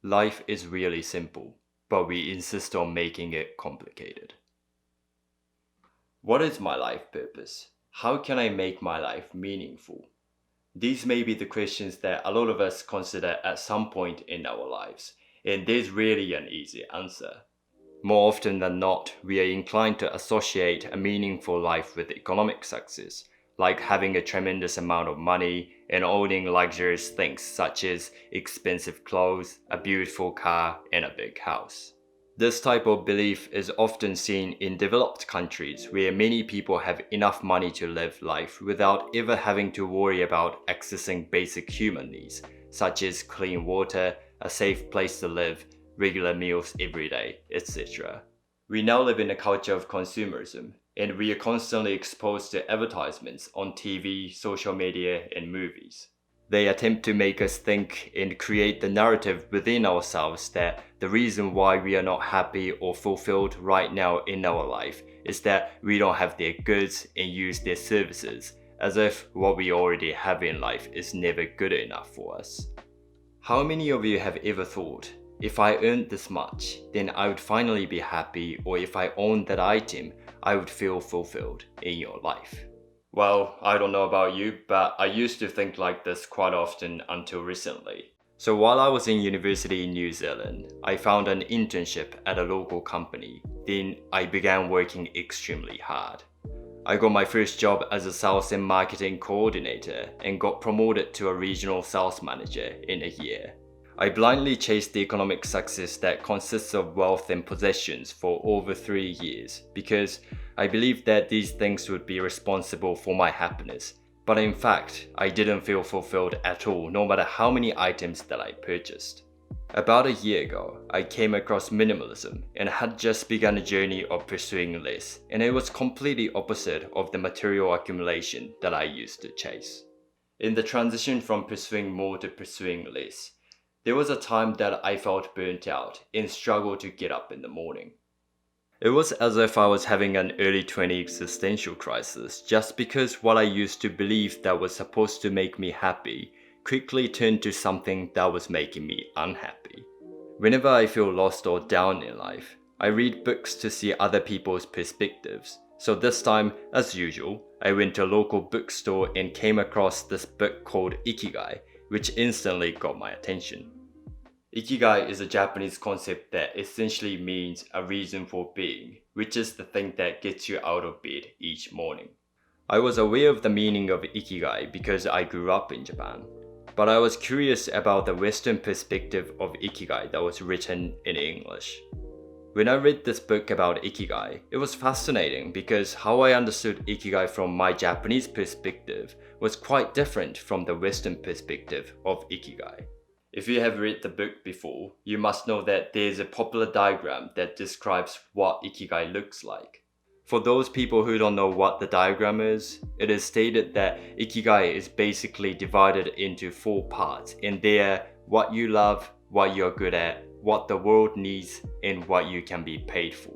Life is really simple, but we insist on making it complicated. What is my life purpose? How can I make my life meaningful? These may be the questions that a lot of us consider at some point in our lives, and there's really an easy answer. More often than not, we are inclined to associate a meaningful life with economic success, like having a tremendous amount of money and owning luxurious things such as expensive clothes, a beautiful car, and a big house. This type of belief is often seen in developed countries where many people have enough money to live life without ever having to worry about accessing basic human needs, such as clean water, a safe place to live, regular meals every day, etc. We now live in a culture of consumerism, and we are constantly exposed to advertisements on TV, social media, and movies. They attempt to make us think and create the narrative within ourselves that the reason why we are not happy or fulfilled right now in our life is that we don't have their goods and use their services, as if what we already have in life is never good enough for us. How many of you have ever thought, if I earned this much, then I would finally be happy, or if I owned that item, I would feel fulfilled in your life? Well, I don't know about you, but I used to think like this quite often until recently. So while I was in university in New Zealand, I found an internship at a local company. Then I began working extremely hard. I got my first job as a sales and marketing coordinator and got promoted to a regional sales manager in a year. I blindly chased the economic success that consists of wealth and possessions for over 3 years because I believed that these things would be responsible for my happiness. But in fact, I didn't feel fulfilled at all, no matter how many items that I purchased. About a year ago, I came across minimalism and had just begun a journey of pursuing less, and it was completely opposite of the material accumulation that I used to chase. In the transition from pursuing more to pursuing less, there was a time that I felt burnt out and struggled to get up in the morning. It was as if I was having an early 20 existential crisis just because what I used to believe that was supposed to make me happy quickly turned to something that was making me unhappy. Whenever I feel lost or down in life, I read books to see other people's perspectives. So this time, as usual, I went to a local bookstore and came across this book called Ikigai, which instantly got my attention. Ikigai is a Japanese concept that essentially means a reason for being, which is the thing that gets you out of bed each morning. I was aware of the meaning of Ikigai because I grew up in Japan, but I was curious about the Western perspective of Ikigai that was written in English. When I read this book about Ikigai, it was fascinating because how I understood Ikigai from my Japanese perspective was quite different from the Western perspective of Ikigai. If you have read the book before, you must know that there's a popular diagram that describes what Ikigai looks like. For those people who don't know what the diagram is, it is stated that Ikigai is basically divided into 4 parts, and they are what you love, what you're good at, what the world needs, and what you can be paid for.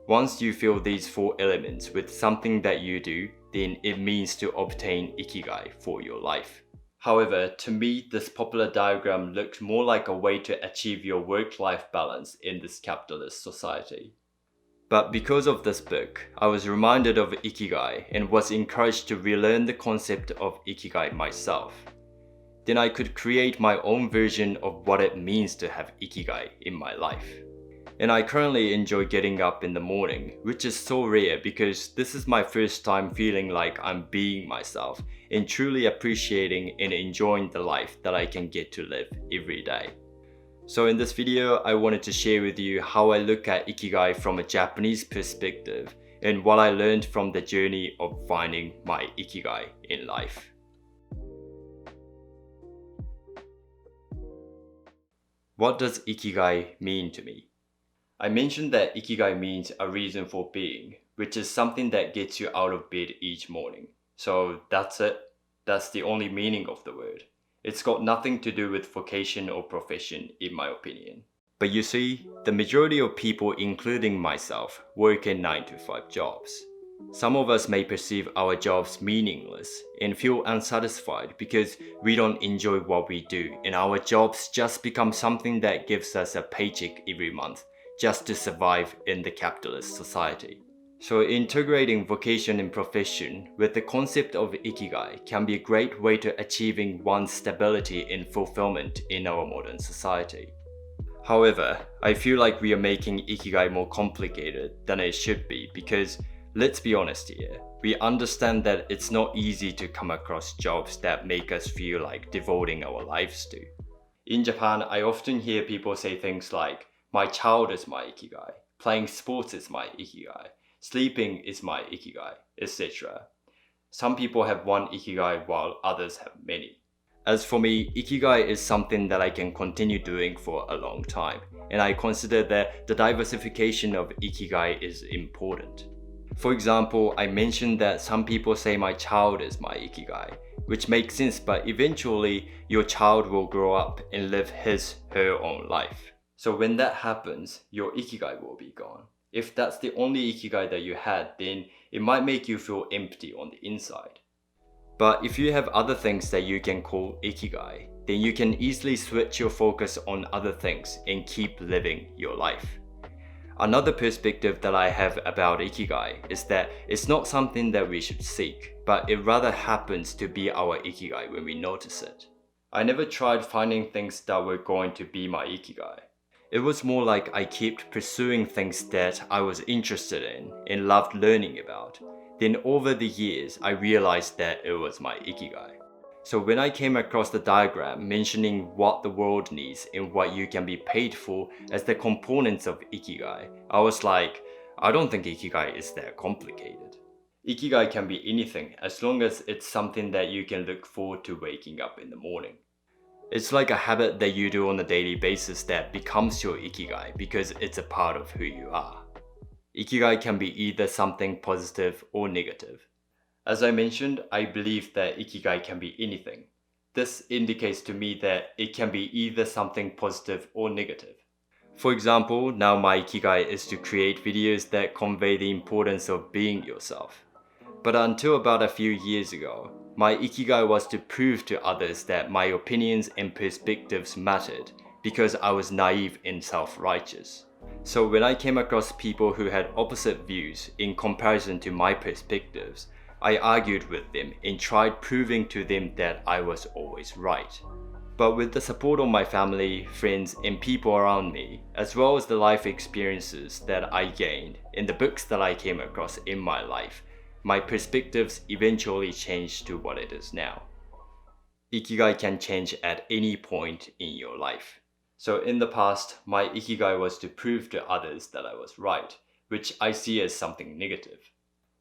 Once you fill these 4 elements with something that you do, then it means to obtain Ikigai for your life. However, to me, this popular diagram looked more like a way to achieve your work-life balance in this capitalist society. But because of this book, I was reminded of Ikigai and was encouraged to relearn the concept of Ikigai myself. Then I could create my own version of what it means to have Ikigai in my life. And I currently enjoy getting up in the morning, which is so rare because this is my first time feeling like I'm being myself and truly appreciating and enjoying the life that I can get to live every day. So in this video, I wanted to share with you how I look at Ikigai from a Japanese perspective and what I learned from the journey of finding my Ikigai in life. What does Ikigai mean to me? I mentioned that Ikigai means a reason for being, which is something that gets you out of bed each morning. So that's it. That's the only meaning of the word. It's got nothing to do with vocation or profession, in my opinion. But you see, the majority of people, including myself, work in 9-to-5 jobs. Some of us may perceive our jobs meaningless and feel unsatisfied because we don't enjoy what we do, and our jobs just become something that gives us a paycheck every month just to survive in the capitalist society. So integrating vocation and profession with the concept of ikigai can be a great way to achieving one's stability and fulfillment in our modern society. However, I feel like we are making ikigai more complicated than it should be because, let's be honest here, we understand that it's not easy to come across jobs that make us feel like devoting our lives to. In Japan, I often hear people say things like, my child is my ikigai, playing sports is my ikigai, sleeping is my ikigai, etc. Some people have one ikigai while others have many. As for me, ikigai is something that I can continue doing for a long time, and I consider that the diversification of ikigai is important. For example, I mentioned that some people say my child is my ikigai, which makes sense, but eventually your child will grow up and live her own life. So when that happens, your ikigai will be gone. If that's the only ikigai that you had, then it might make you feel empty on the inside. But if you have other things that you can call ikigai, then you can easily switch your focus on other things and keep living your life. Another perspective that I have about ikigai is that it's not something that we should seek, but it rather happens to be our ikigai when we notice it. I never tried finding things that were going to be my ikigai. It was more like I kept pursuing things that I was interested in and loved learning about. Then over the years, I realized that it was my ikigai. So when I came across the diagram mentioning what the world needs and what you can be paid for as the components of ikigai, I was like, I don't think ikigai is that complicated. Ikigai can be anything as long as it's something that you can look forward to waking up in the morning. It's like a habit that you do on a daily basis that becomes your ikigai because it's a part of who you are. Ikigai can be either something positive or negative. As I mentioned, I believe that ikigai can be anything. This indicates to me that it can be either something positive or negative. For example, now my ikigai is to create videos that convey the importance of being yourself. But until about a few years ago, my ikigai was to prove to others that my opinions and perspectives mattered because I was naive and self-righteous. So when I came across people who had opposite views in comparison to my perspectives, I argued with them and tried proving to them that I was always right. But with the support of my family, friends, and people around me, as well as the life experiences that I gained and the books that I came across in my life, my perspectives eventually changed to what it is now. Ikigai can change at any point in your life. So in the past, my ikigai was to prove to others that I was right, which I see as something negative.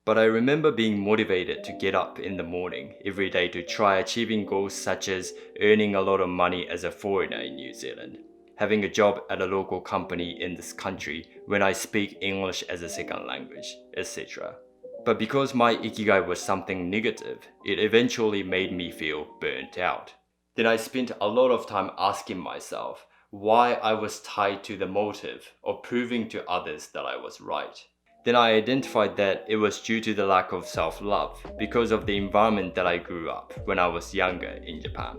But I remember being motivated to get up in the morning every day to try achieving goals such as earning a lot of money as a foreigner in New Zealand, having a job at a local company in this country when I speak English as a second language, etc. But because my ikigai was something negative, it eventually made me feel burnt out. Then I spent a lot of time asking myself why I was tied to the motive of proving to others that I was right. Then I identified that it was due to the lack of self-love because of the environment that I grew up when I was younger in Japan.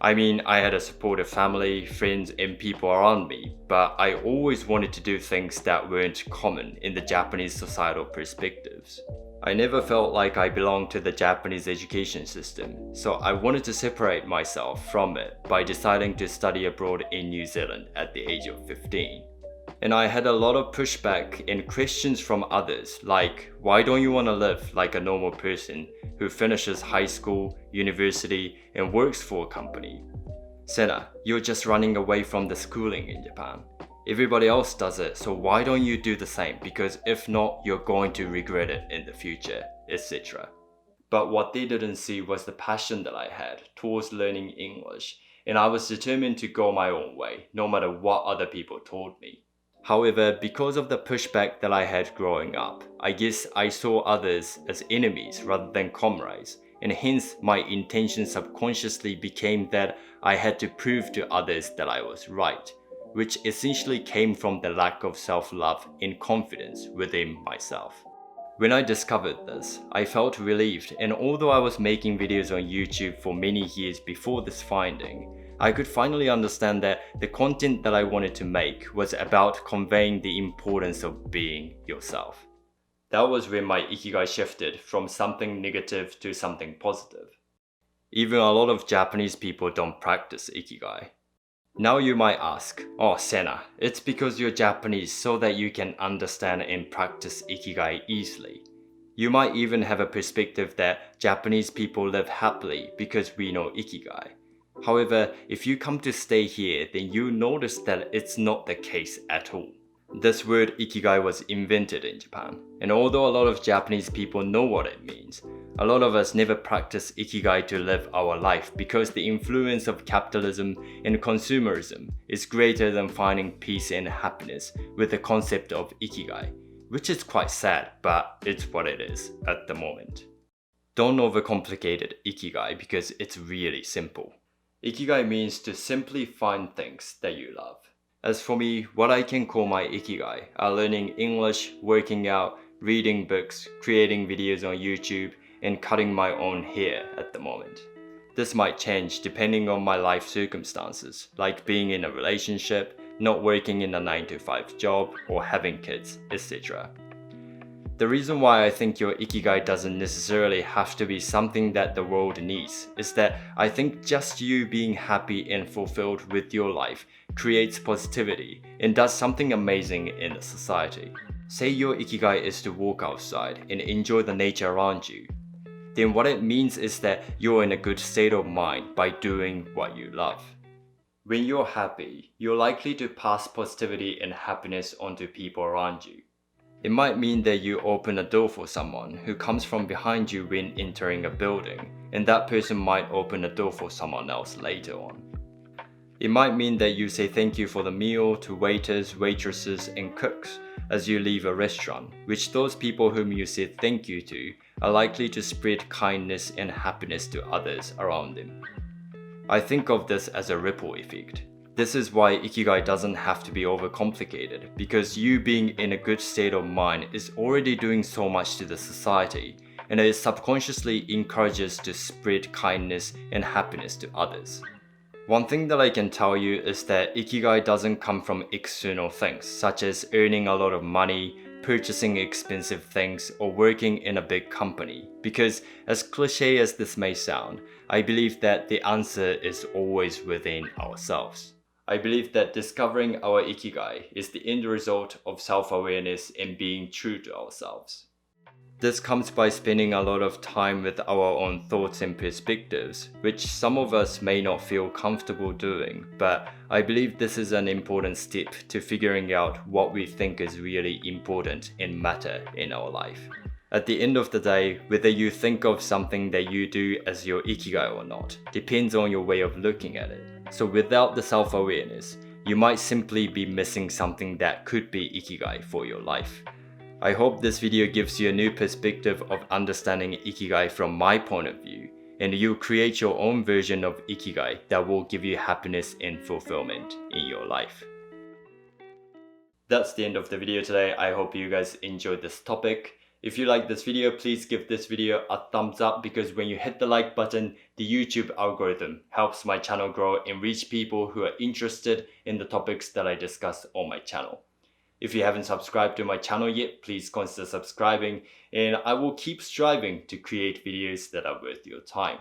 I mean, I had a supportive family, friends, and people around me, but I always wanted to do things that weren't common in the Japanese societal perspectives. I never felt like I belonged to the Japanese education system, so I wanted to separate myself from it by deciding to study abroad in New Zealand at the age of 15. And I had a lot of pushback and questions from others like, why don't you want to live like a normal person who finishes high school, university, and works for a company? Senna, you're just running away from the schooling in Japan. Everybody else does it, so why don't you do the same? Because if not, you're going to regret it in the future, etc. But what they didn't see was the passion that I had towards learning English, and I was determined to go my own way, no matter what other people told me. However, because of the pushback that I had growing up, I guess I saw others as enemies rather than comrades, and hence my intention subconsciously became that I had to prove to others that I was right, which essentially came from the lack of self-love and confidence within myself. When I discovered this, I felt relieved, and although I was making videos on YouTube for many years before this finding, I could finally understand that the content that I wanted to make was about conveying the importance of being yourself. That was when my Ikigai shifted from something negative to something positive. Even a lot of Japanese people don't practice Ikigai. Now you might ask, oh Sena, it's because you're Japanese so that you can understand and practice Ikigai easily. You might even have a perspective that Japanese people live happily because we know Ikigai. However, if you come to stay here, then you notice that it's not the case at all. This word Ikigai was invented in Japan, and although a lot of Japanese people know what it means, a lot of us never practice Ikigai to live our life because the influence of capitalism and consumerism is greater than finding peace and happiness with the concept of Ikigai, which is quite sad, but it's what it is at the moment. Don't overcomplicate Ikigai because it's really simple. Ikigai means to simply find things that you love. As for me, what I can call my Ikigai are learning English, working out, reading books, creating videos on YouTube, and cutting my own hair at the moment. This might change depending on my life circumstances, like being in a relationship, not working in a 9-to-5 job, or having kids, etc. The reason why I think your Ikigai doesn't necessarily have to be something that the world needs is that I think just you being happy and fulfilled with your life creates positivity and does something amazing in the society. Say your Ikigai is to walk outside and enjoy the nature around you. Then what it means is that you're in a good state of mind by doing what you love. When you're happy, you're likely to pass positivity and happiness onto people around you. It might mean that you open a door for someone who comes from behind you when entering a building, and that person might open a door for someone else later on. It might mean that you say thank you for the meal to waiters, waitresses, and cooks as you leave a restaurant, which those people whom you said thank you to are likely to spread kindness and happiness to others around them. I think of this as a ripple effect. This is why Ikigai doesn't have to be overcomplicated, because you being in a good state of mind is already doing so much to the society, and it subconsciously encourages to spread kindness and happiness to others. One thing that I can tell you is that Ikigai doesn't come from external things, such as earning a lot of money, purchasing expensive things, or working in a big company, because as cliche as this may sound, I believe that the answer is always within ourselves. I believe that discovering our Ikigai is the end result of self-awareness and being true to ourselves. This comes by spending a lot of time with our own thoughts and perspectives, which some of us may not feel comfortable doing, but I believe this is an important step to figuring out what we think is really important and matter in our life. At the end of the day, whether you think of something that you do as your Ikigai or not depends on your way of looking at it. So without the self-awareness, you might simply be missing something that could be Ikigai for your life. I hope this video gives you a new perspective of understanding Ikigai from my point of view, and you create your own version of Ikigai that will give you happiness and fulfillment in your life. That's the end of the video today. I hope you guys enjoyed this topic. If you like this video, please give this video a thumbs up, because when you hit the like button, the YouTube algorithm helps my channel grow and reach people who are interested in the topics that I discuss on my channel. If you haven't subscribed to my channel yet, please consider subscribing, and I will keep striving to create videos that are worth your time.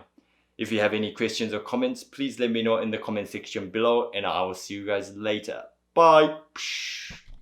If you have any questions or comments, please let me know in the comment section below, and I will see you guys later. Bye!